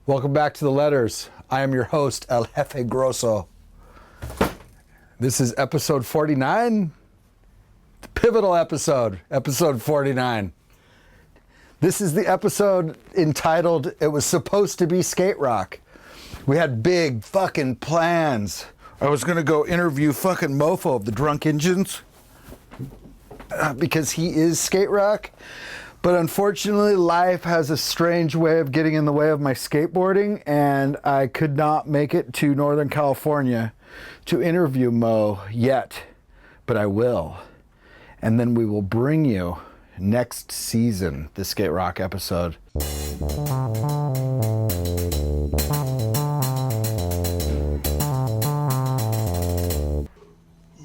Welcome back to the Letters. I am your host, El Jefe Grosso. This is episode 49, the pivotal episode, episode 49. This is the episode entitled, It Was Supposed to Be Skate Rock. We had big fucking plans. I was gonna go interview fucking Mofo of the Drunk Engines because he is Skate Rock. But unfortunately, life has a strange way of getting in the way of my skateboarding, and I could not make it to Northern California to interview Mo yet, but I will. And then we will bring you next season, the Skate Rock episode.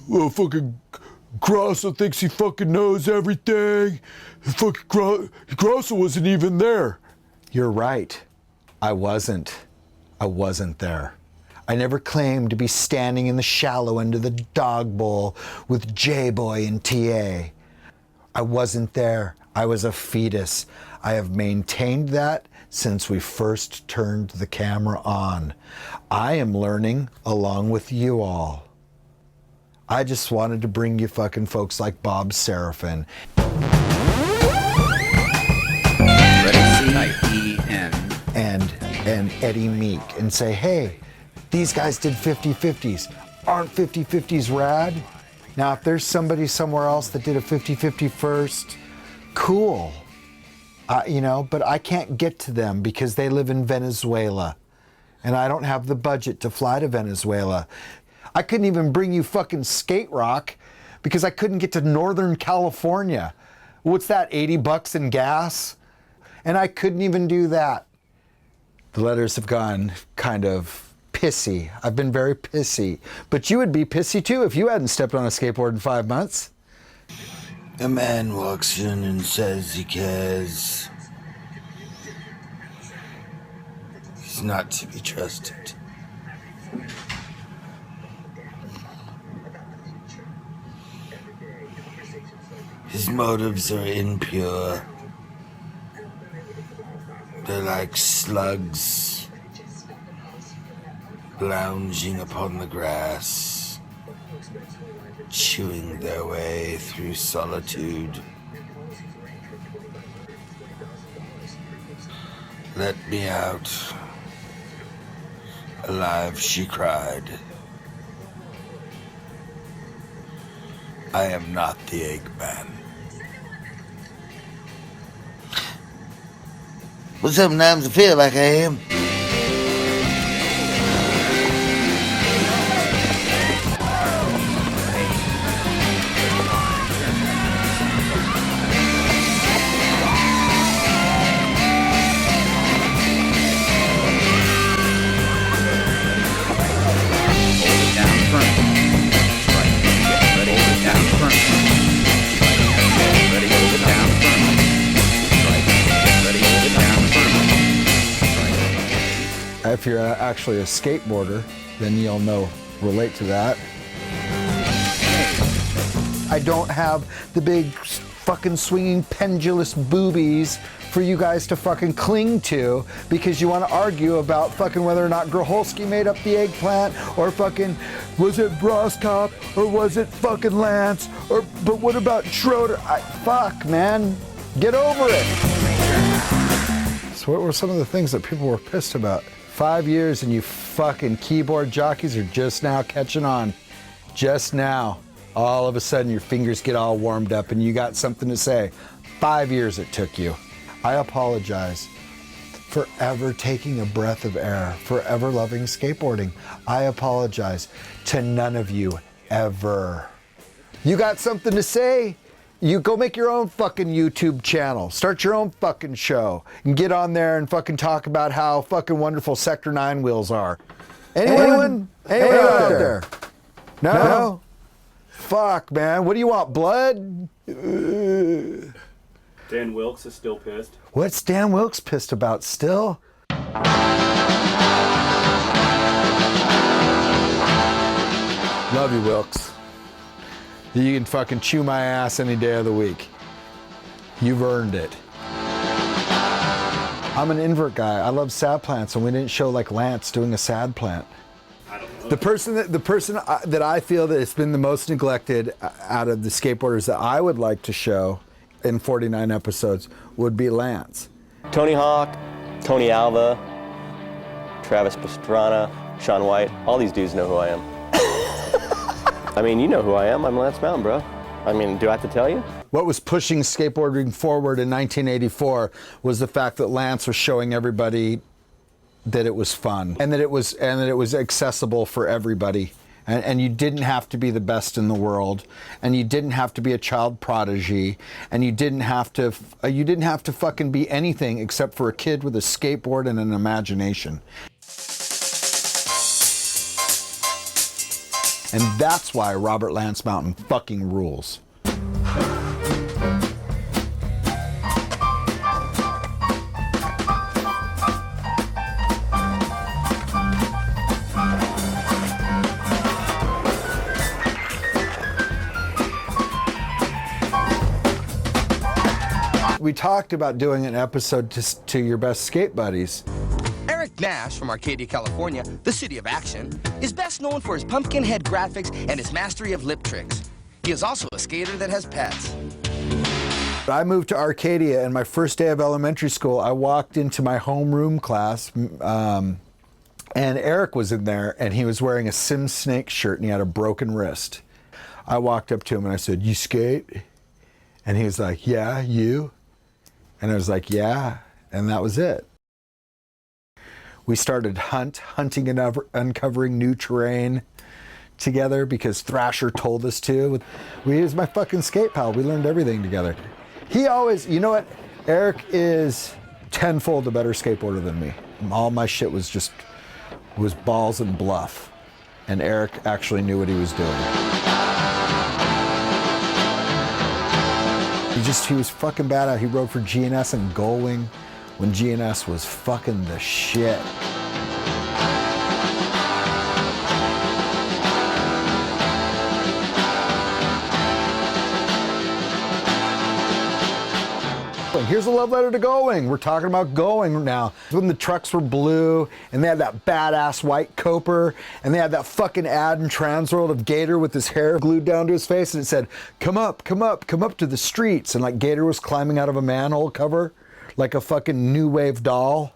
Well, fucking Grosso thinks he fucking knows everything. Fucking Grosso wasn't even there. You're right. I wasn't there. I never claimed to be standing in the shallow end of the dog bowl with J-Boy and TA. I wasn't there. I was a fetus. I have maintained that since we first turned the camera on. I am learning along with you all. I just wanted to bring you fucking folks like Bob Serafin. And Eddie Meek and say, hey, these guys did 50-50s. Aren't 50-50s rad? Now, if there's somebody somewhere else that did a 50-50 first, cool. But I can't get to them because they live in Venezuela. And I don't have the budget to fly to Venezuela. I couldn't even bring you fucking Skate Rock because I couldn't get to Northern California. What's that, 80 bucks in gas? And I couldn't even do that. The letters have gone kind of pissy. I've been very pissy. But you would be pissy too if you hadn't stepped on a skateboard in 5 months. A man walks in and says he cares. He's not to be trusted. His motives are impure. They're like slugs lounging upon the grass, chewing their way through solitude. Let me out. Alive, she cried. I am not the Eggman. Well, sometimes I feel like I am. If you're actually a skateboarder, then you'll relate to that. I don't have the big fucking swinging pendulous boobies for you guys to fucking cling to because you want to argue about fucking whether or not Grholski made up the eggplant or fucking was it Broskop or was it fucking Lance but what about Schroeder? Fuck, man. Get over it. So what were some of the things that people were pissed about? 5 years and you fucking keyboard jockeys are just now catching on. Just now. All of a sudden your fingers get all warmed up and you got something to say. 5 years it took you. I apologize for ever taking a breath of air, for ever loving skateboarding. I apologize to none of you ever. You got something to say? You go make your own fucking YouTube channel. Start your own fucking show. And get on there and fucking talk about how fucking wonderful Sector 9 wheels are. Anyone out there? No? Fuck, man. What do you want, blood? Dan Wilkes is still pissed. What's Dan Wilkes pissed about still? Love you, Wilkes. You can fucking chew my ass any day of the week. You've earned it. I'm an invert guy. I love sad plants, and we didn't show like Lance doing a sad plant. I don't know. The person that I feel that has been the most neglected out of the skateboarders that I would like to show in 49 episodes would be Lance. Tony Hawk, Tony Alva, Travis Pastrana, Sean White, all these dudes know who I am. I mean, you know who I am. I'm Lance Mountain, bro. I mean, do I have to tell you? What was pushing skateboarding forward in 1984 was the fact that Lance was showing everybody that it was fun and that it was accessible for everybody. And you didn't have to be the best in the world, and you didn't have to be a child prodigy, and you didn't have to fucking be anything except for a kid with a skateboard and an imagination. And that's why Robert Lance Mountain fucking rules. We talked about doing an episode to your best skate buddies. Eric Nash from Arcadia, California, the city of action, is best known for his pumpkin head graphics and his mastery of lip tricks. He is also a skater that has pets. I moved to Arcadia, and my first day of elementary school, I walked into my homeroom class, and Eric was in there, and he was wearing a Sim Snake shirt, and he had a broken wrist. I walked up to him, and I said, "You skate?" And he was like, "Yeah, you?" And I was like, "Yeah," and that was it. We started hunting and uncovering new terrain together because Thrasher told us to. He was my fucking skate pal. We learned everything together. He always, you know what? Eric is tenfold a better skateboarder than me. All my shit was balls and bluff. And Eric actually knew what he was doing. He was fucking badass. He rode for GNS and Gullwing when GNS was fucking the shit. Here's a love letter to Going. We're talking about Going now. When the trucks were blue, and they had that badass white Coper, and they had that fucking ad in Transworld of Gator with his hair glued down to his face, and it said, "Come up, come up, come up to the streets." And like Gator was climbing out of a manhole cover like a fucking new wave doll.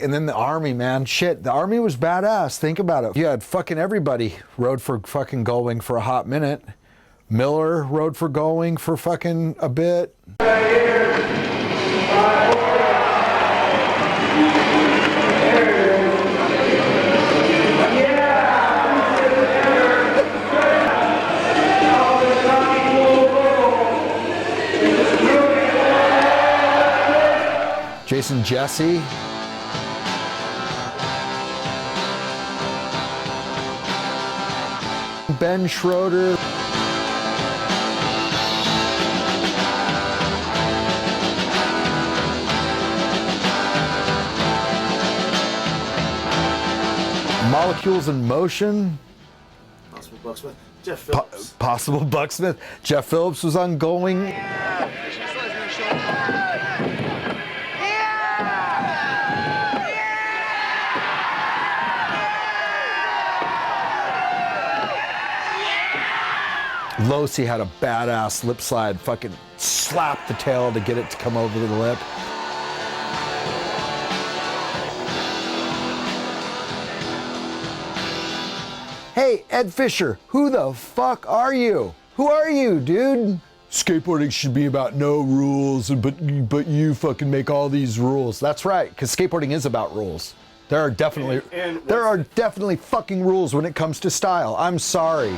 And then the Army, man, shit, the Army was badass. Think about it. You had fucking everybody rode for fucking Going for a hot minute. Miller rode for Going for fucking a bit. Jason Jessee. Ben Schroeder. Molecules in Motion. Possible Bucksmith. Jeff Phillips. Possible Bucksmith. Jeff Phillips was on Going. Losi had a badass lip slide, fucking slapped the tail to get it to come over the lip. Hey, Ed Fisher, who the fuck are you? Who are you, dude? Skateboarding should be about no rules, but you fucking make all these rules. That's right, because skateboarding is about rules. There are definitely fucking rules when it comes to style. I'm sorry.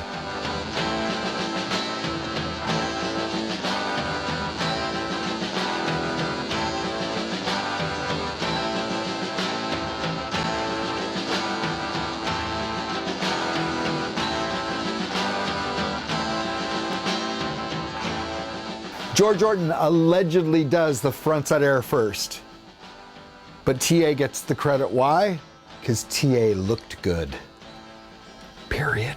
George Orton allegedly does the frontside air first. But TA gets the credit. Why? Because TA looked good. Period.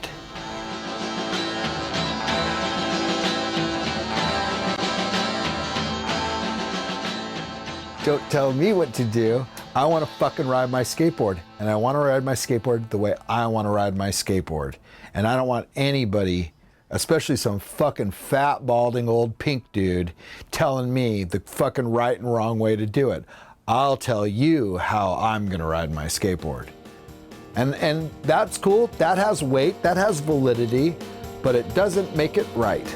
Don't tell me what to do. I want to fucking ride my skateboard. And I want to ride my skateboard the way I want to ride my skateboard. And I don't want anybody, especially some fucking fat, balding old pink dude, telling me the fucking right and wrong way to do it. I'll tell you how I'm going to ride my skateboard. And that's cool. That has weight. That has validity. But it doesn't make it right.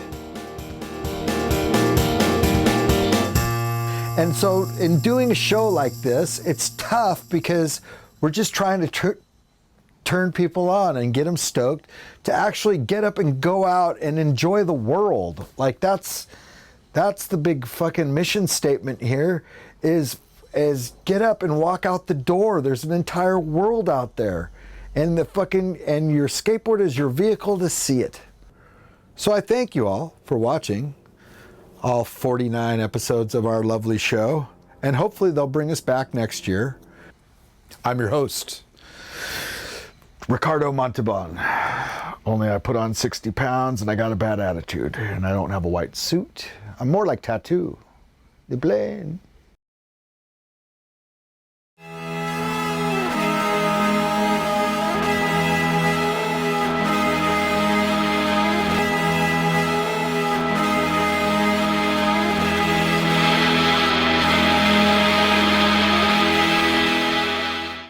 And so in doing a show like this, it's tough because we're just trying to turn people on and get them stoked to actually get up and go out and enjoy the world. Like that's the big fucking mission statement here is get up and walk out the door. There's an entire world out there. And and your skateboard is your vehicle to see it. So I thank you all for watching all 49 episodes of our lovely show, and hopefully they'll bring us back next year. I'm your host, Ricardo Montalban. Only I put on 60 pounds and I got a bad attitude, and I don't have a white suit. I'm more like Tattoo. The plane.